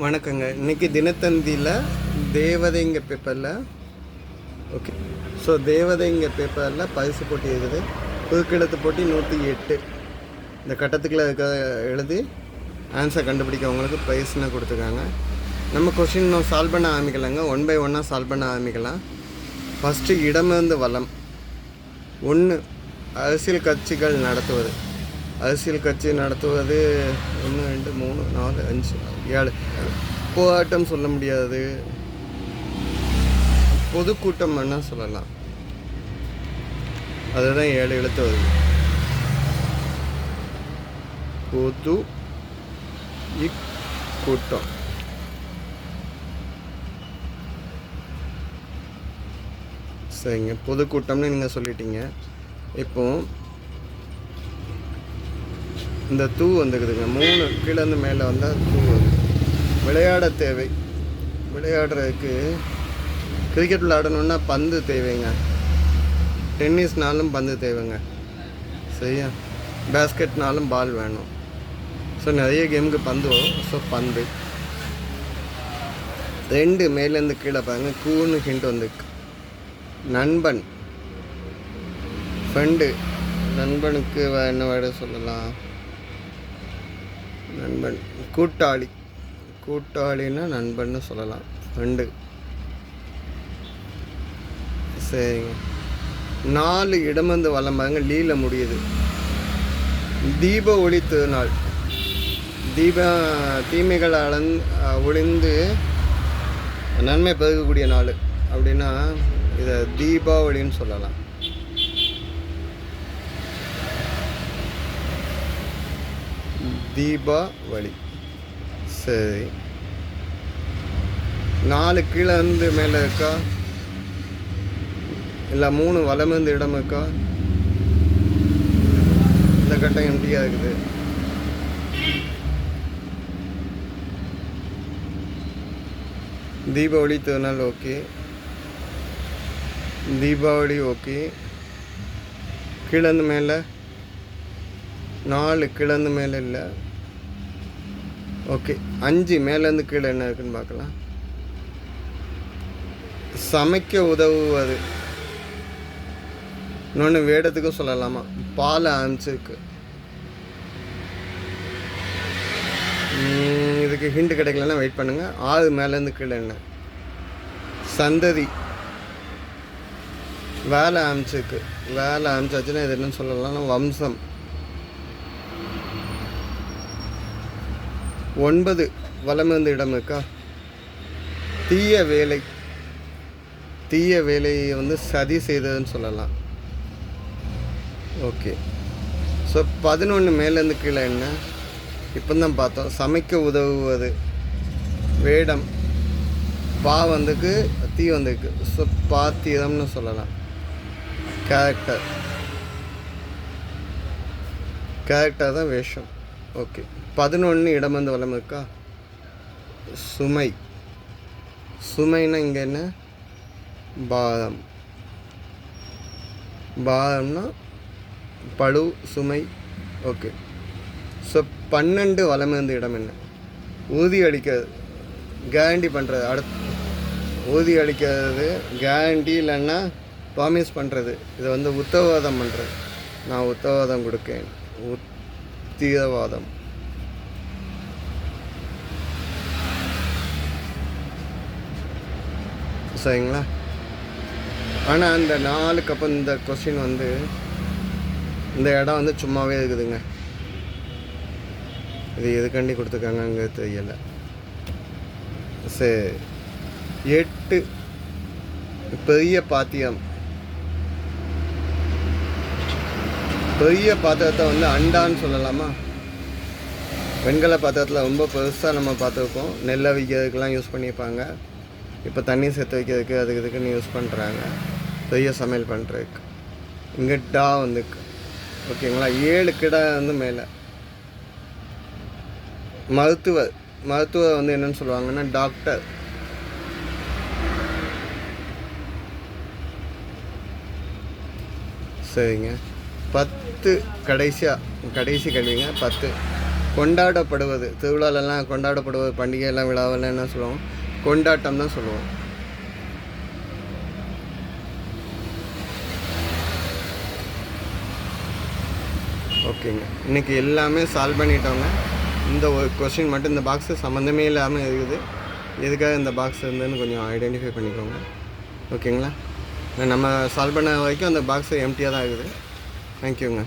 வணக்கங்க. இன்றைக்கி தினத்தந்தியில் தேவதைங்க பேப்பரில் ஓகே. ஸோ தேவதைங்க பேப்பரில் பரிசு போட்டி இருக்குது. புதுக்கிடத்து போட்டி 108. இந்த கட்டத்துக்குள்ள இருக்க எழுதி ஆன்சர் கண்டுபிடிக்கவங்களுக்கு ப்ரைஸ்னால் கொடுத்துருக்காங்க. நம்ம கொஷின் இன்னும் சால்வ் பண்ண ஆரம்பிக்கலாங்க. 1 by 1 சால்வ் பண்ண ஆரம்பிக்கலாம். ஃபஸ்ட்டு இடமிருந்து வளம். 1 அரசியல் கட்சிகள் நடத்துவது. அரசியல் கட்சி நடத்துவது 1 2 3 4 5 7. போராட்டம் சொல்ல முடியாது, பொதுக்கூட்டம் வேணால் சொல்லலாம். அதுதான் 7 எழுத்து வருது. பொது கூட்டம். சரிங்க, பொதுக்கூட்டம்னு நீங்கள் சொல்லிட்டீங்க. இப்போ இந்த தூ வந்துக்குதுங்க. 3 கீழேருந்து மேலே வந்தால் தூ வருது. விளையாட தேவை. விளையாடுறதுக்கு கிரிக்கெட் விளையாடணுன்னா பந்து தேவைங்க. டென்னிஸ்னாலும் பந்து தேவைங்க. சரியா? பேஸ்கெட்னாலும் பால் வேணும். ஸோ நிறைய கேமுக்கு பந்து வரும். ஸோ பந்து 2 மேலேருந்து கீழே பாருங்க. கூன்னு ஹிண்ட் வந்துருக்கு. நண்பன், ஃப்ரெண்டு. நண்பனுக்கு என்ன வேர்டு சொல்லலாம்? நண்பன், கூட்டாளி. கூட்டாளின்னா நண்பன்னு சொல்லலாம். ஃப்ரெண்டு. சரிங்க. 4 இடமிருந்து வலம் பாருங்க. லீல முடியுது. தீப ஒளி திருநாள். தீமைகள் ஒளிந்து நன்மை பெருகக்கூடிய நாள் அப்படின்னா இதை தீபாவளின்னு சொல்லலாம். தீபாவளி. சரி, 4 கீழே இருந்து மேலே இருக்கா, இல்லை 3 வலமிருந்து இடம் இருக்கா? இந்த கட்டம் எம்டியாக இருக்குது. தீபாவளி திருநாள் ஓகே. தீபாவளி ஓகே. கீழேருந்து மேலே 4 கீழேருந்து மேலே இல்லை. ஓகே. 5 மேலேருந்து கீழே என்ன இருக்குன்னு பார்க்கலாம். சமைக்க உதவுவது. இன்னொன்று வேடத்துக்கும் சொல்லலாமா? பால் ஆன்சருக்கு. இதுக்கு ஹிண்ட் கிடைக்கலன்னா வெயிட் பண்ணுங்கள். 6 மேலேருந்து கீழே என்ன? சந்ததி. வேலை ஆமிச்சுக்கு. வேலை ஆமிச்சாச்சுன்னா இது என்னன்னு சொல்லலாம்னா வம்சம். 9 வலமிருந்து இடம் இருக்கா? தீய வேலை. தீய வேலையை சதி செய்ததுன்னு சொல்லலாம். ஓகே. ஸோ 11 மேலேருந்து கீழே என்ன? இப்போ தான் பார்த்தோம். சமைக்க உதவுவது. வேடம். பா வந்துக்கு, தீ வந்துருக்கு. ஸோ பாத்திரம்னு சொல்லலாம். கேரக்டர். கேரக்டர் தான் வேஷம். ஓகே. 11 இடமிருந்து வலம் இருக்கா? சுமை. சுமைன்னா இங்கே என்ன? பாரம். பாரம்னா பழு, சுமை. ஓகே. ஸோ 12 வலமிருந்து இடம் என்ன? ஊதி அளிக்கிறது. கேரண்டி பண்ணுறது. ஊதி அளிக்கிறது கேரண்டி, இல்லைன்னா ப்ராமிஸ் பண்ணுறது. இதை உத்தரவாதம் பண்ணுறது. நான் உத்தரவாதம் கொடுக்கேன். உத்தரவாதம். சரிங்களா? ஆனால் அந்த 4க்கு அப்புறம் இந்த கொஸ்டின் இந்த இடம் சும்மாவே இருக்குதுங்க. இது எதுக்காண்டி கொடுத்துருக்காங்க தெரியலை. சரி. 8 பெரிய பாத்தியம். பெரிய பாத்திரத்தை அண்டான்னு சொல்லலாமா? வெண்கல பாத்திரத்தில் ரொம்ப பெருசாக நம்ம பார்த்துருக்கோம். நெல்லை வைக்கிறதுக்கெலாம் யூஸ் பண்ணியிருப்பாங்க. இப்போ தண்ணி சேர்த்து வைக்கிறதுக்கு அதுக்கு இதுக்குன்னு யூஸ் பண்ணுறாங்க. பெரிய சமையல் பண்ணுறதுக்கு. இங்கே டா ஓகேங்களா? 7 கிடா மேலே. மருத்துவர். மருத்துவர் என்னன்னு சொல்லுவாங்கன்னா டாக்டர். சரிங்க. 10 கடைசி கல்விங்க. 10 கொண்டாடப்படுவது, திருவிழாலெல்லாம் கொண்டாடப்படுவது, பண்டிகையெல்லாம் விழாவெல்லாம் என்ன சொல்லுவோம்? கொண்டாட்டம் தான் சொல்லுவோம். ஓகேங்க, இன்றைக்கி எல்லாமே சால்வ் பண்ணிட்டோங்க. இந்த ஒரு கொஸ்டின் மட்டும், இந்த பாக்ஸு சம்மந்தமே இல்லாமல் இருக்குது. எதுக்காக இந்த பாக்ஸ் இருந்ததுன்னு கொஞ்சம் ஐடென்டிஃபை பண்ணிக்கோங்க. ஓகேங்களா? நம்ம சால்வ் பண்ண வரைக்கும் அந்த பாக்ஸு எம்டியாக தான் இருக்குது. தேங்க்யூங்க.